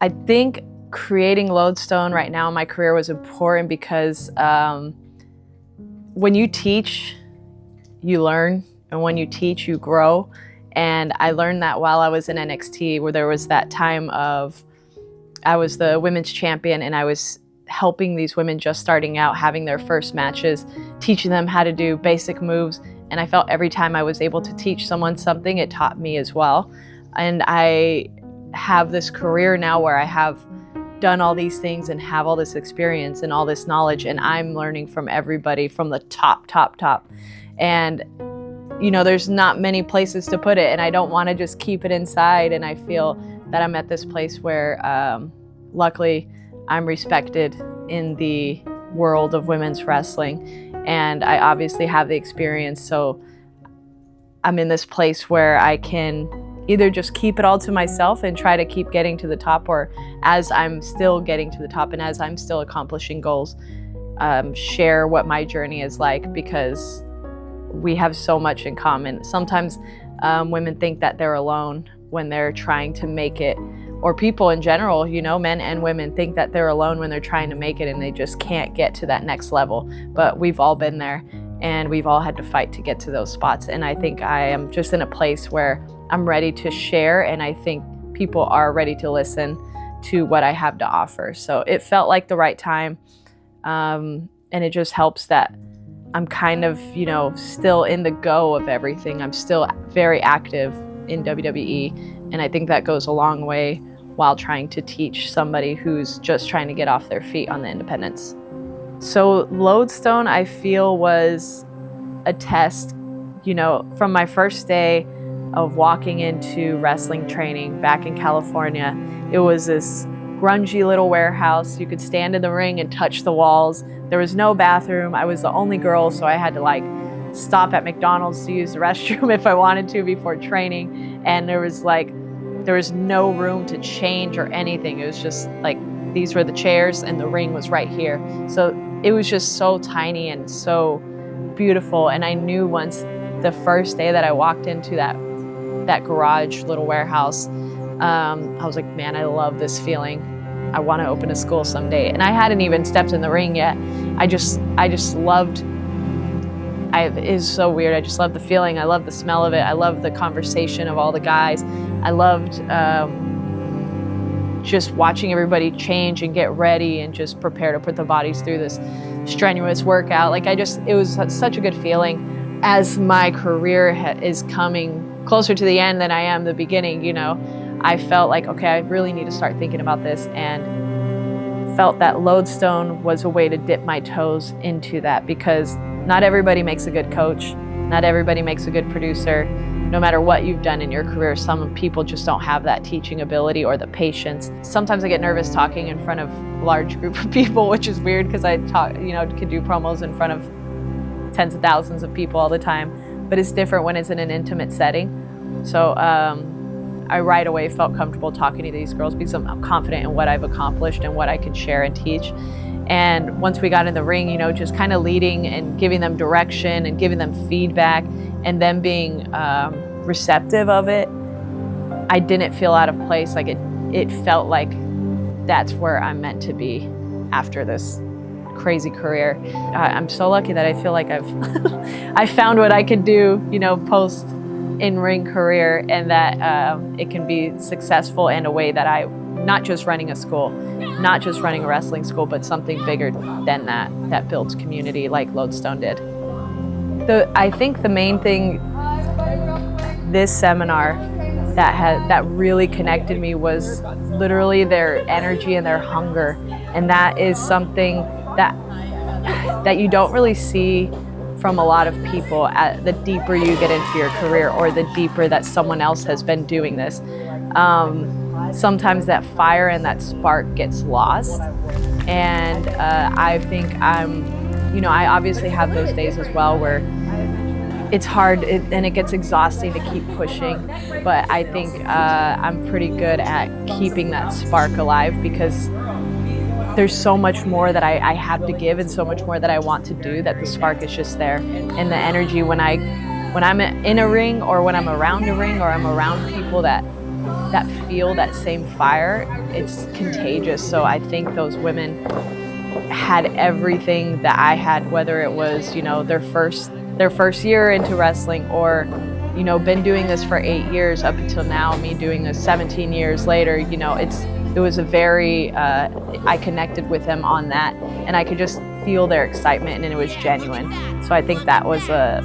I think creating Lodestone right now in my career was important because when you teach, you learn, and when you teach, you grow. And I learned that while I was in NXT, where there was that time of I was the women's champion and I was helping these women just starting out, having their first matches, teaching them how to do basic moves. And I felt every time I was able to teach someone something, it taught me as well. And I have this career now where I have done all these things and have all this experience and all this knowledge, and I'm learning from everybody from the top. And you know, there's not many places to put it, and I don't want to just keep it inside. And I feel that I'm at this place where luckily I'm respected in the world of women's wrestling, and I obviously have the experience, so I'm in this place where I can either just keep it all to myself and try to keep getting to the top, or as I'm still getting to the top and as I'm still accomplishing goals, share what my journey is like, because we have so much in common. Sometimes women think that they're alone when they're trying to make it, or people in general, you know, men and women think that they're alone when they're trying to make it and they just can't get to that next level. But we've all been there and we've all had to fight to get to those spots. And I think I am just in a place where I'm ready to share, and I think people are ready to listen to what I have to offer. So it felt like the right time. And it just helps that I'm kind of, you know, still in the go of everything. I'm still very active in WWE, and I think that goes a long way while trying to teach somebody who's just trying to get off their feet on the independents. So Lodestone, I feel, was a test, you know, from my first day of walking into wrestling training back in California. It was this grungy little warehouse. You could stand in the ring and touch the walls. There was no bathroom. I was the only girl, so I had to like stop at McDonald's to use the restroom if I wanted to before training. And there was no room to change or anything. It was just like, these were the chairs and the ring was right here. So it was just so tiny and so beautiful. And I knew once the first day that I walked into that garage little warehouse, I was like, man, I love this feeling. I want to open a school someday. And I hadn't even stepped in the ring yet. I just loved, it is so weird. I just loved the feeling. I loved the smell of it. I loved the conversation of all the guys. I loved just watching everybody change and get ready and just prepare to put the bodies through this strenuous workout. Like it was such a good feeling. As my career is coming closer to the end than I am the beginning, you know, I felt like, okay, I really need to start thinking about this, and felt that Lodestone was a way to dip my toes into that, because not everybody makes a good coach. Not everybody makes a good producer. No matter what you've done in your career, some people just don't have that teaching ability or the patience. Sometimes I get nervous talking in front of a large group of people, which is weird because I could do promos in front of tens of thousands of people all the time, but it's different when it's in an intimate setting. So I right away felt comfortable talking to these girls because I'm confident in what I've accomplished and what I can share and teach. And once we got in the ring, you know, just kind of leading and giving them direction and giving them feedback and them being receptive of it, I didn't feel out of place. Like it felt like that's where I'm meant to be after this crazy career. I'm so lucky that I feel like I found what I could do, you know, post in-ring career, and that it can be successful in a way that not just running a school, not just running a wrestling school, but something bigger than that builds community like Lodestone did. I think the main thing this seminar that really connected me was literally their energy and their hunger, and that is something that you don't really see from a lot of people the deeper you get into your career, or the deeper that someone else has been doing this. Sometimes that fire and that spark gets lost, and I think I obviously have those days as well where it's hard and it gets exhausting to keep pushing, but I think I'm pretty good at keeping that spark alive, because there's so much more that I have to give and so much more that I want to do, that the spark is just there. And the energy when I'm in a ring, or when I'm around a ring, or I'm around people that that feel that same fire, it's contagious. So I think those women had everything that I had, whether it was, you know, their first year into wrestling, or, you know, been doing this for 8 years up until now, me doing this 17 years later. You know, it was a very, I connected with them on that, and I could just feel their excitement, and it was genuine. So I think that was a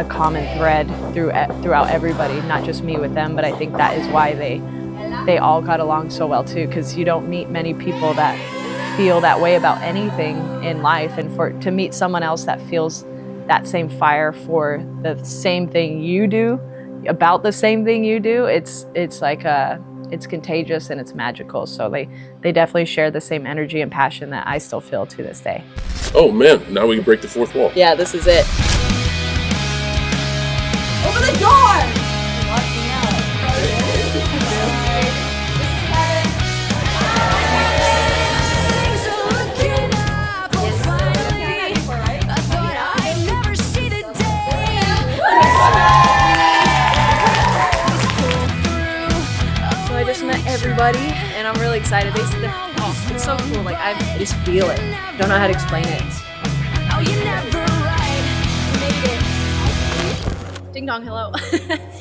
common thread throughout everybody, not just me with them, but I think that is why they all got along so well too, because you don't meet many people that feel that way about anything in life, and to meet someone else that feels that same fire for the same thing you do, about the same thing you do, it's like it's contagious and it's magical. So they definitely share the same energy and passion that I still feel to this day. Oh man, now we can break the fourth wall. Yeah, this is it. Open the door! Lock me out. So I just met everybody, and I'm really excited. It's so cool. Like, I just feel it. Don't know how to explain it. Oh, you're never right. Made it. Ding dong, hello.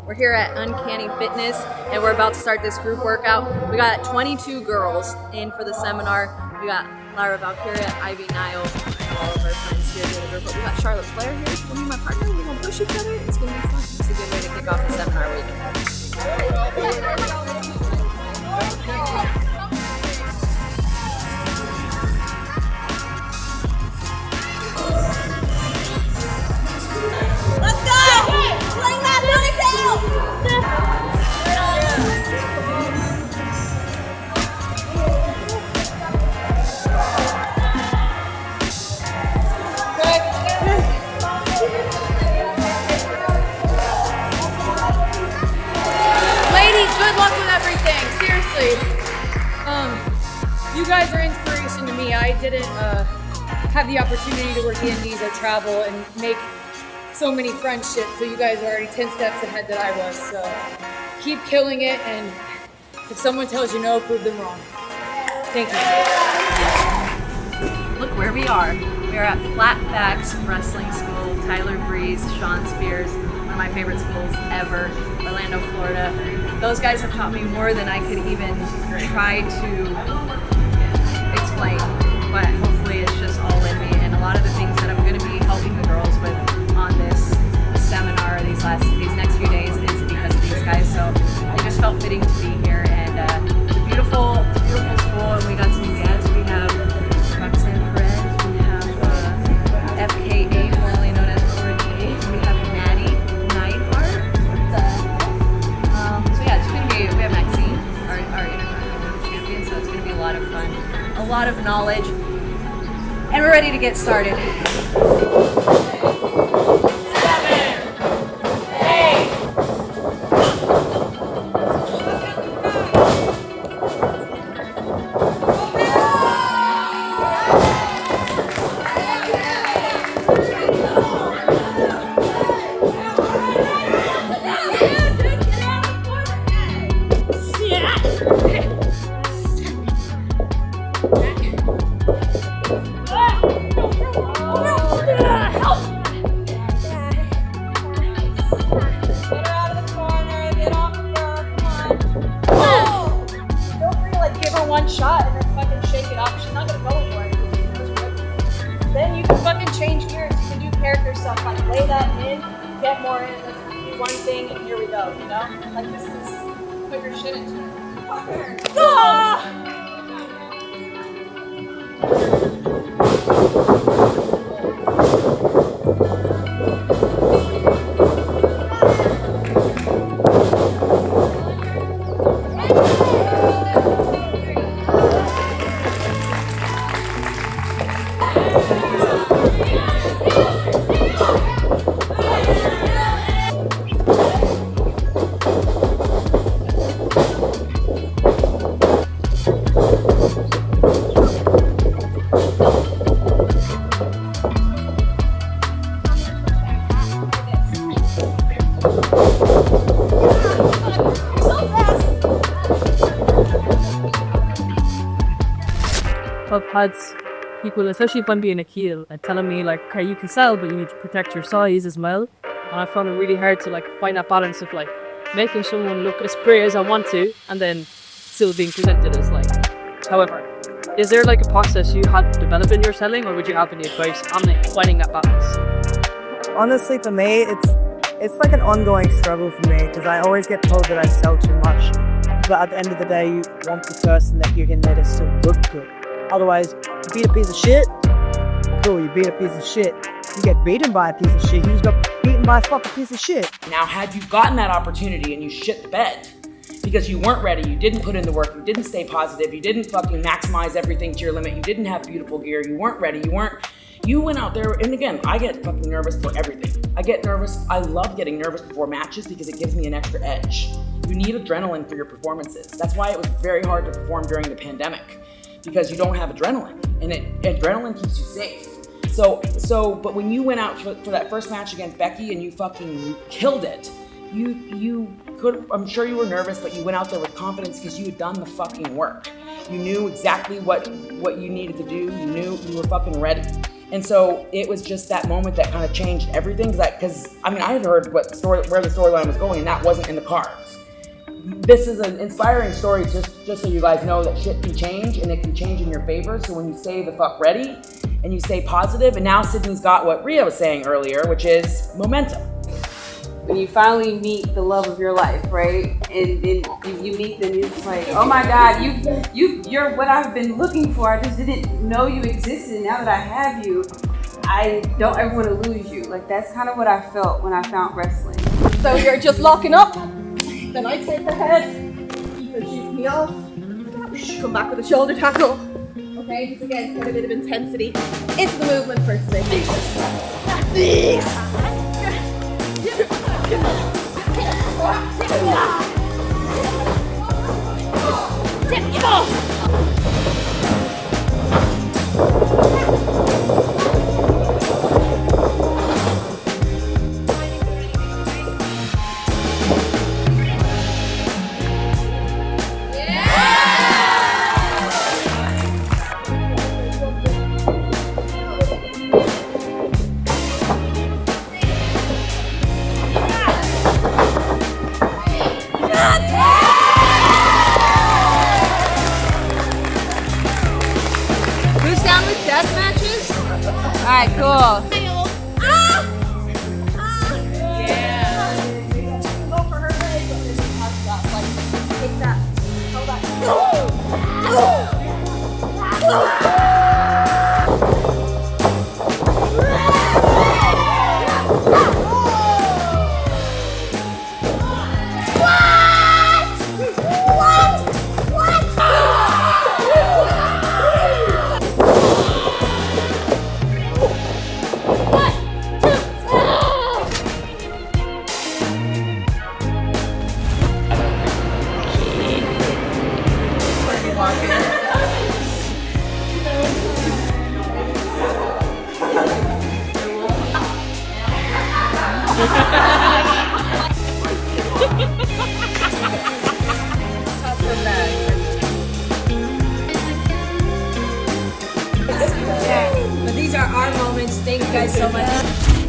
We're here at Uncanny Fitness, and we're about to start this group workout. We got 22 girls in for the seminar. We got Lara Valkyria, Ivy Nile, and all of our friends here doing the group. But we got Charlotte Flair here. She's gonna be my partner. We're gonna push each other. It's gonna be fun. It's a good way to kick off the seminar week. Good luck with everything, seriously. You guys are inspiration to me. I didn't have the opportunity to work the indies or travel and make so many friendships, so you guys are already 10 steps ahead that I was. So keep killing it, and if someone tells you no, prove them wrong. Thank you. Look where we are. We are at Flatbacks Wrestling School. Tyler Breeze, Sean Spears, one of my favorite schools ever, Orlando, Florida. Those guys have taught me more than I could even try to explain, but hopefully it's just all in me. And a lot of the things that I'm going to be helping the girls with on this seminar these next few days is because of these guys. So it just felt fitting to be here, and it's a beautiful school, and we got some guests. We have Roxanne Perez, we have FKA, formerly known as Laura D. We have Maddie Neidhart. So yeah, it's going to be, we have Maxine, our Intercontinental Champion, so it's going to be a lot of fun, a lot of knowledge, and we're ready to get started. One shot and then fucking shake it up. She's not gonna go anywhere. Then you can fucking change gears. You can do character stuff, like lay that in, get more in, let's do one thing, and here we go, you know? Like, this is, put your shit into it. Ah! I've had people, especially if I'm being a keel, and telling me like, okay, you can sell, but you need to protect your size as well. And I found it really hard to like find that balance of like making someone look as pretty as I want to, and then still being presented as like. However, is there like a process you had developed in your selling, or would you have any advice on like, finding that balance? Honestly, for me, it's like an ongoing struggle for me because I always get told that I sell too much. But at the end of the day, you want the person that you're in there to still look good. Otherwise, you beat a piece of shit. Cool, you beat a piece of shit. You get beaten by a piece of shit. You just got beaten by a fucking piece of shit. Now, had you gotten that opportunity and you shit the bed because you weren't ready, you didn't put in the work, you didn't stay positive, you didn't fucking maximize everything to your limit, you didn't have beautiful gear, you weren't ready, you went out there, and again, I get fucking nervous for everything. I get nervous, I love getting nervous before matches because it gives me an extra edge. You need adrenaline for your performances. That's why it was very hard to perform during the pandemic, because you don't have adrenaline, and adrenaline keeps you safe. But when you went out for that first match against Becky and you fucking killed it, you could, I'm sure you were nervous, but you went out there with confidence because you had done the fucking work. You knew exactly what you needed to do. You knew you were fucking ready. And so it was just that moment that kind of changed everything. Because I had heard where the storyline was going, and that wasn't in the cards. This is an inspiring story, just so you guys know that shit can change, and it can change in your favor. So when you stay the fuck ready and you stay positive, and now Sydney's got what Rhea was saying earlier, which is momentum. When you finally meet the love of your life, right? And you meet them, it's like, oh my God, you're what I've been looking for. I just didn't know you existed. Now that I have you, I don't ever want to lose you. Like, that's kind of what I felt when I found wrestling. So you're just locking up. Then I take her head. Keep her shoots me off. Come back with a shoulder tackle. Okay, just again, get a bit of intensity into the movement first thing. Alright, cool. Go for her leg, but then touch that. Like, take that. Hold that. But these are our moments. Thank you guys so much.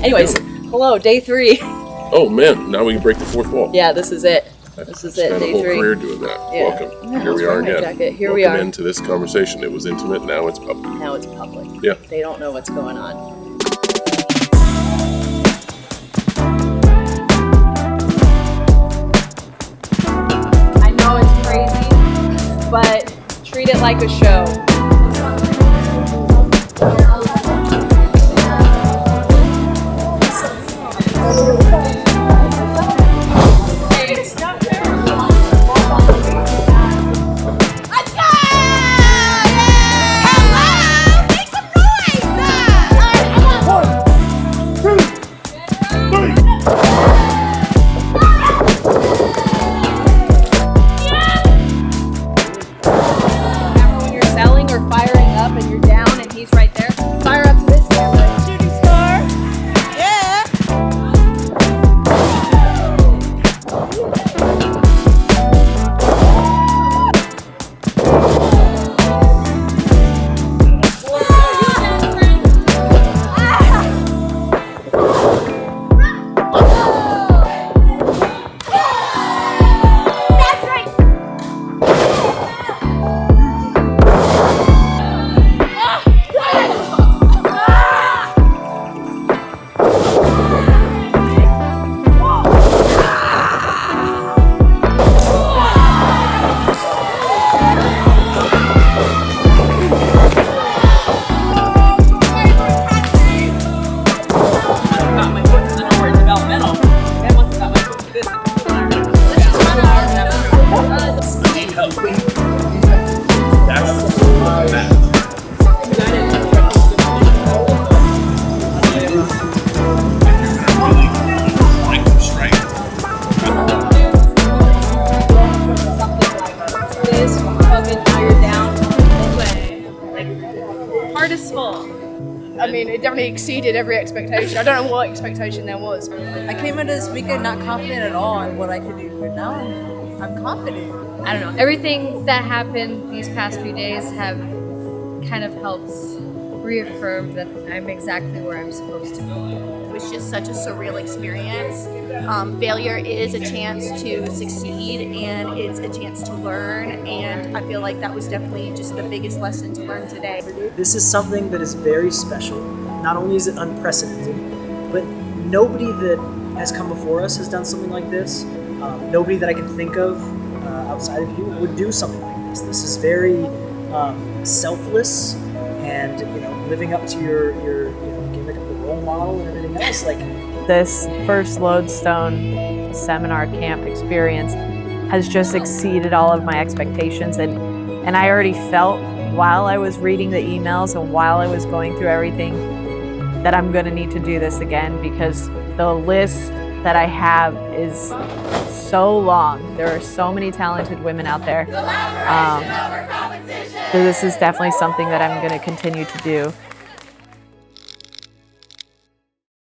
Anyways, hello, day 3. Oh man, now we can break the fourth wall. Yeah, this is it. This is it, Spent a day whole 3. career doing that. Yeah. Welcome. Yeah, Here we let's are wear my again. jacket. Here we Welcome are. into this conversation. It was intimate, now it's public. Now it's public. Yeah. They don't know what's going on. I know it's crazy, but treat it like a show. hardest fall? I mean, it definitely exceeded every expectation. I don't know what expectation there was. I came into this weekend not confident at all in what I could do, but now I'm confident. I don't know. Everything that happened these past few days have kind of helped reaffirm that I'm exactly where I'm supposed to be. It was just such a surreal experience. Failure is a chance to succeed, and it's a chance to learn, and I feel like that was definitely just the biggest lesson to learn today. This is something that is very special. Not only is it unprecedented, but nobody that has come before us has done something like this. Nobody that I can think of outside of you would do something like this. This is very selfless, and living up to your gimmick of the role model and everything else. Like, This first Lodestone seminar camp experience has just exceeded all of my expectations, and I already felt while I was reading the emails and while I was going through everything that I'm going to need to do this again, because the list that I have is so long. There are so many talented women out there. So this is definitely something that I'm going to continue to do.